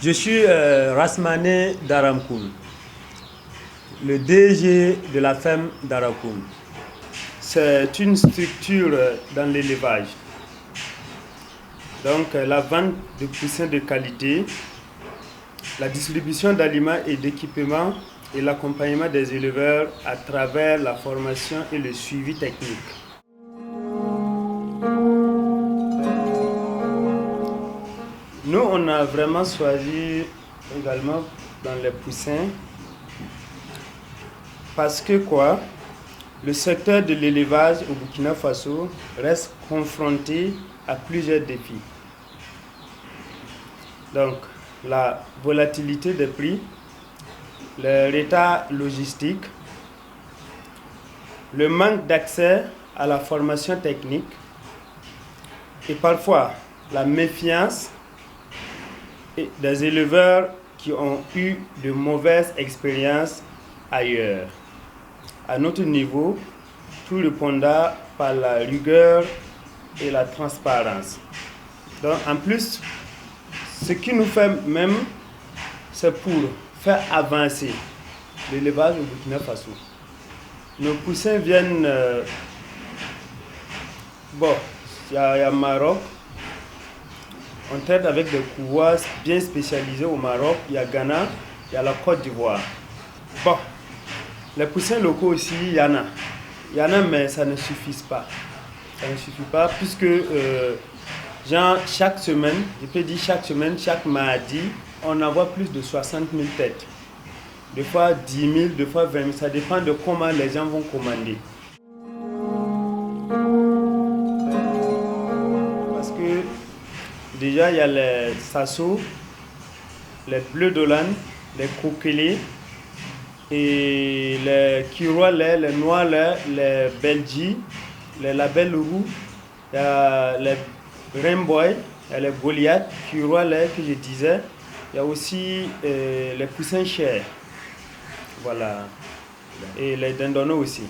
Je suis Rasmane Daramkoum, le DG de la ferme Darakoum. C'est une structure dans l'élevage. Donc la vente de poussins de qualité, la distribution d'aliments et d'équipements et l'accompagnement des éleveurs à travers la formation et le suivi technique. Nous, on a vraiment choisi également dans les poussins parce que le secteur de l'élevage au Burkina Faso reste confronté à plusieurs défis. Donc, la volatilité des prix, le retard logistique, le manque d'accès à la formation technique et parfois la méfiance des éleveurs qui ont eu de mauvaises expériences ailleurs. À notre niveau, tout répondra par la rigueur et la transparence. Donc, en plus, ce qui nous fait même, c'est pour faire avancer l'élevage au Burkina Faso. Nos poussins viennent, il y a Maroc. On traite avec des couvoirs bien spécialisés au Maroc. Il y a Ghana, il y a la Côte d'Ivoire. Bon, les poussins locaux aussi, il y en a. Il y en a, mais ça ne suffit pas. Ça ne suffit pas puisque, chaque semaine, je peux dire chaque semaine, chaque mardi, on envoie plus de 60 000 têtes. Des fois 10 000, des fois 20 000. Ça dépend de comment les gens vont commander. Parce que déjà, il y a les Sasso, les bleus d'Hollande, les coquelets, et les Kiroilais, les Noirs, les Belgies, les labels roux, il y a les Rainboy, il y a les Goliath, Kiroilais que je disais, il y a aussi les poussins chers, voilà, et les Dindono aussi.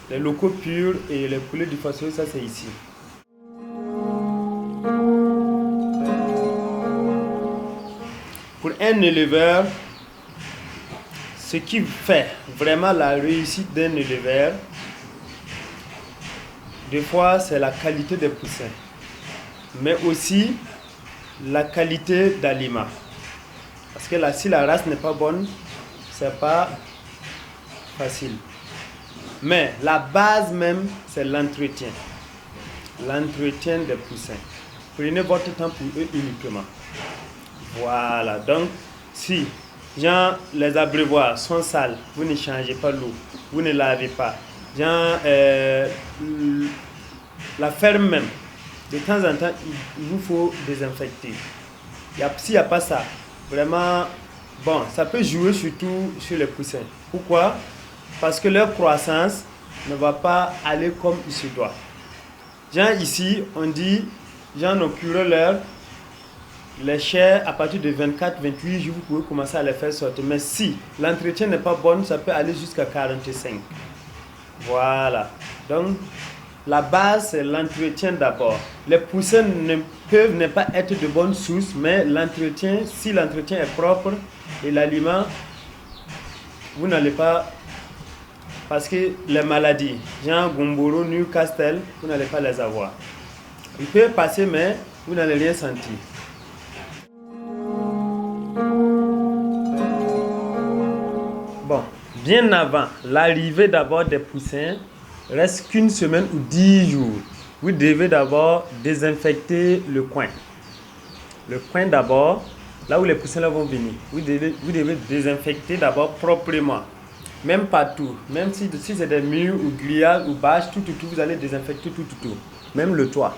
Les locaux purs et les poulets du Faso, ça c'est ici. Pour un éleveur, ce qui fait vraiment la réussite d'un éleveur, des fois c'est la qualité des poussins, mais aussi la qualité d'aliments. Parce que si la race n'est pas bonne, c'est pas facile. Mais la base même, c'est l'entretien. L'entretien des poussins. Prenez votre temps pour eux uniquement. Voilà, donc si les abreuvoirs sont sales, vous ne changez pas l'eau, vous ne lavez pas. La ferme même, de temps en temps, il vous faut désinfecter. S'il n'y a pas ça, vraiment, ça peut jouer surtout sur les poussins. Pourquoi? Parce que leur croissance ne va pas aller comme il se doit. Ici, on dit, nos cureurs, les chairs, à partir de 24-28 jours, vous pouvez commencer à les faire sortir. Mais si l'entretien n'est pas bon, ça peut aller jusqu'à 45. Voilà. Donc, la base, c'est l'entretien d'abord. Les poussins peuvent ne pas être de bonnes sources, mais l'entretien, si l'entretien est propre et l'aliment, vous n'allez pas... Parce que les maladies, Gomboro, Newcastle, vous n'allez pas les avoir. Ils peuvent passer, mais vous n'allez rien sentir. Bien avant l'arrivée d'abord des poussins, reste qu'une semaine ou 10 jours. Vous devez d'abord désinfecter le coin. Le coin d'abord, là où les poussins vont venir. Vous devez désinfecter d'abord proprement. Même partout. Même si c'est des murs ou grillages ou bâches, tout, vous allez désinfecter tout. Même le toit.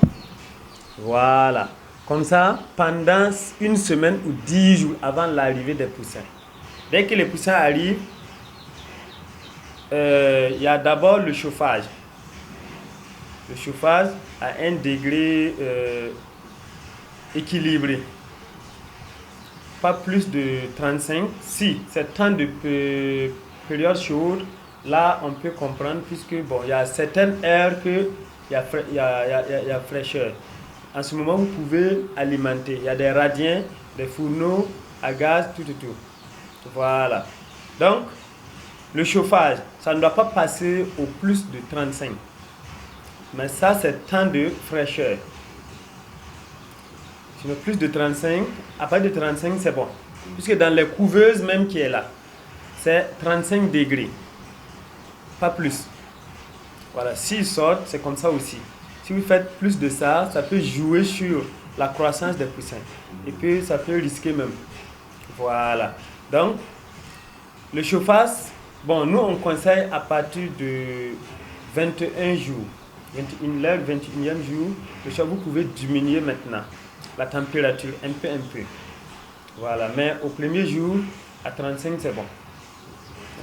Voilà. Comme ça, pendant une semaine ou 10 jours avant l'arrivée des poussins. Dès que les poussins arrivent, il y a d'abord le chauffage. Le chauffage à un degré équilibré. Pas plus de 35. Si c'est temps de période chaude, là on peut comprendre puisque il y a certaines heures que il y a fraîcheur. En ce moment, vous pouvez alimenter. Il y a des radiens, des fourneaux à gaz, tout. Voilà. Donc, le chauffage, ça ne doit pas passer au plus de 35. Mais ça, c'est temps de fraîcheur. Sinon, plus de 35, à partir de 35, c'est bon. Puisque dans les couveuses même qui est là, c'est 35 degrés. Pas plus. Voilà, s'ils sortent, c'est comme ça aussi. Si vous faites plus de ça, ça peut jouer sur la croissance des poussins. Et puis, ça peut risquer même. Voilà. Donc, le chauffage, bon, nous, on conseille à partir de 21 jours. 21e jour, le chauffage, vous pouvez diminuer maintenant la température un peu. Voilà, mais au premier jour, à 35, c'est bon.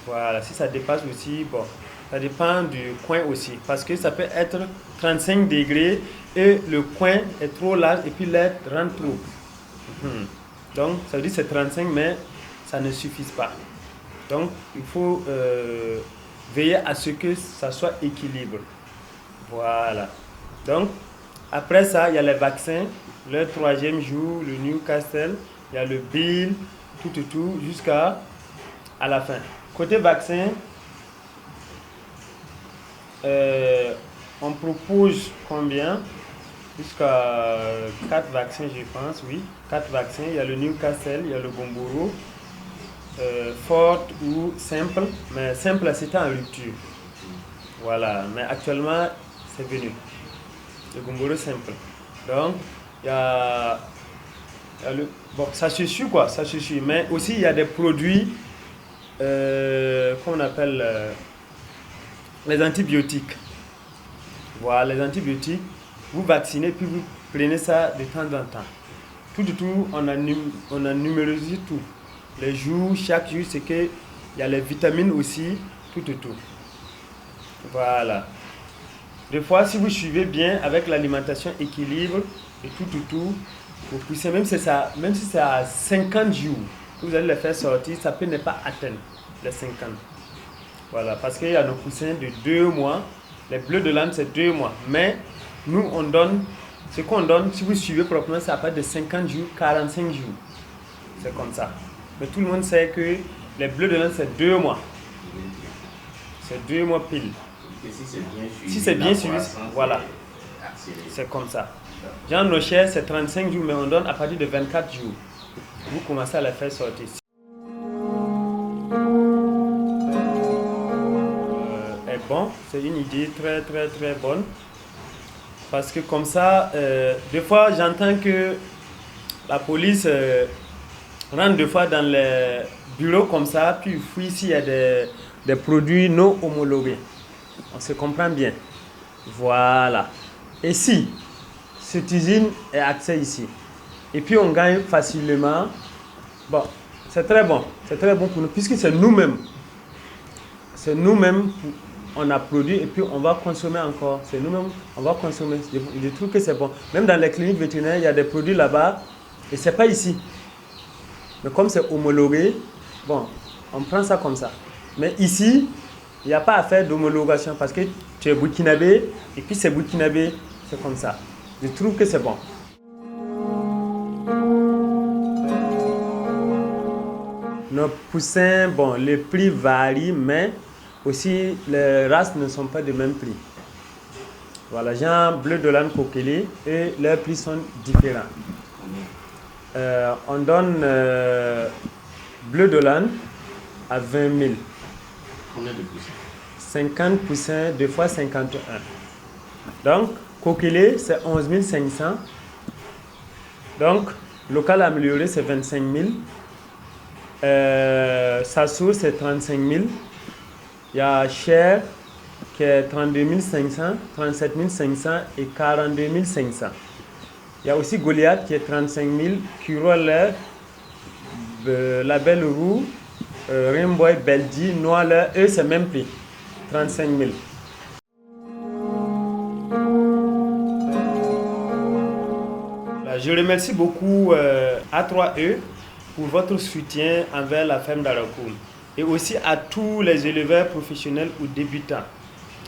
Voilà, si ça dépasse aussi, bon, ça dépend du coin aussi. Parce que ça peut être 35 degrés et le coin est trop large et puis l'air rentre trop. Donc, ça veut dire que c'est 35, mais ça ne suffit pas. Donc, il faut veiller à ce que ça soit équilibré. Voilà. Donc, après ça, il y a les vaccins. Le 3e jour, le Newcastle, il y a le Bill, tout, jusqu'à la fin. Côté vaccin, on propose combien? Jusqu'à 4 vaccins, je pense, oui. 4 vaccins. Il y a le Newcastle, il y a le Gumboro, fort ou simple. Mais simple, c'était en rupture. Voilà. Mais actuellement, c'est venu. Le Gumboro simple. Donc, il y a le... Bon, ça se suit quoi, ça se suit. Mais aussi, il y a des produits qu'on appelle les antibiotiques. Voilà, les antibiotiques, vous vaccinez, puis vous prenez ça de temps en temps. Tout, on a numérosé tout. Les jours, chaque jour, c'est qu'il y a les vitamines aussi, tout. Voilà. Des fois, si vous suivez bien avec l'alimentation équilibre et tout, vous poussez, même si c'est à 50 jours, vous allez les faire sortir, ça peut ne pas atteindre les 50. Voilà, parce qu'il y a nos poussins de 2 mois, les bleus de l'âne c'est 2 mois. Mais nous, on donne, ce qu'on donne, si vous suivez proprement, c'est à partir de 50 jours, 45 jours. C'est comme ça. Mais tout le monde sait que les bleus de l'âne c'est 2 mois. C'est 2 mois pile. Si c'est bien suivi, voilà. C'est comme ça. Genre nos chairs, c'est 35 jours, mais on donne à partir de 24 jours. Vous commencez à les faire sortir. Est bon, c'est une idée très bonne. Parce que comme ça, des fois j'entends que la police rentre des fois dans les bureaux comme ça, puis fouille s'il y a des produits non homologués. On se comprend bien. Voilà. Et si cette usine est accès ici, et puis on gagne facilement, bon, c'est très bon pour nous, puisque c'est nous-mêmes. C'est nous-mêmes, on a produit et puis on va consommer encore. C'est nous-mêmes, on va consommer. Je trouve que c'est bon. Même dans les cliniques vétérinaires, il y a des produits là-bas et c'est pas ici. Mais comme c'est homologué, bon, on prend ça comme ça. Mais ici, il n'y a pas à faire d'homologation parce que tu es burkinabé et puis c'est burkinabé, c'est comme ça. Je trouve que c'est bon. Nos poussins, bon, les prix varient, mais aussi les races ne sont pas de même prix. Voilà, genre bleu de l'âne coquelé et leurs prix sont différents. On donne bleu de l'âne à 20 000. Combien de poussins? 50 poussins, 2 fois 51. Donc, coquelé, c'est 11 500. Donc, local amélioré, c'est 25 000. Sasso, c'est 35 000. Il y a Cher, qui est 32 500, 37 500 et 42 500. Il y a aussi Goliath, qui est 35 000. Curol, Label Roux, Rainbow, Belgi, Noir, eux, c'est même prix. 35 000. Je remercie beaucoup A3E pour votre soutien envers la ferme d'Arakoum et aussi à tous les éleveurs professionnels ou débutants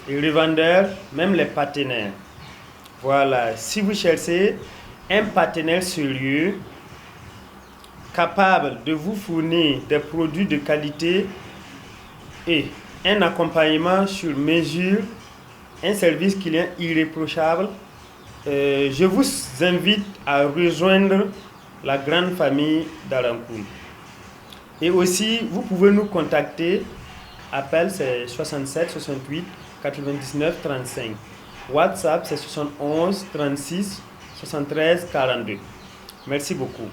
et revendeurs, même les partenaires. Voilà, si vous cherchez un partenaire sérieux, capable de vous fournir des produits de qualité et un accompagnement sur mesure, un service client irréprochable, je vous invite à rejoindre la grande famille d'Arancourt. Et aussi, vous pouvez nous contacter. Appel, c'est 67 68 99 35. WhatsApp, c'est 71 36 73 42. Merci beaucoup.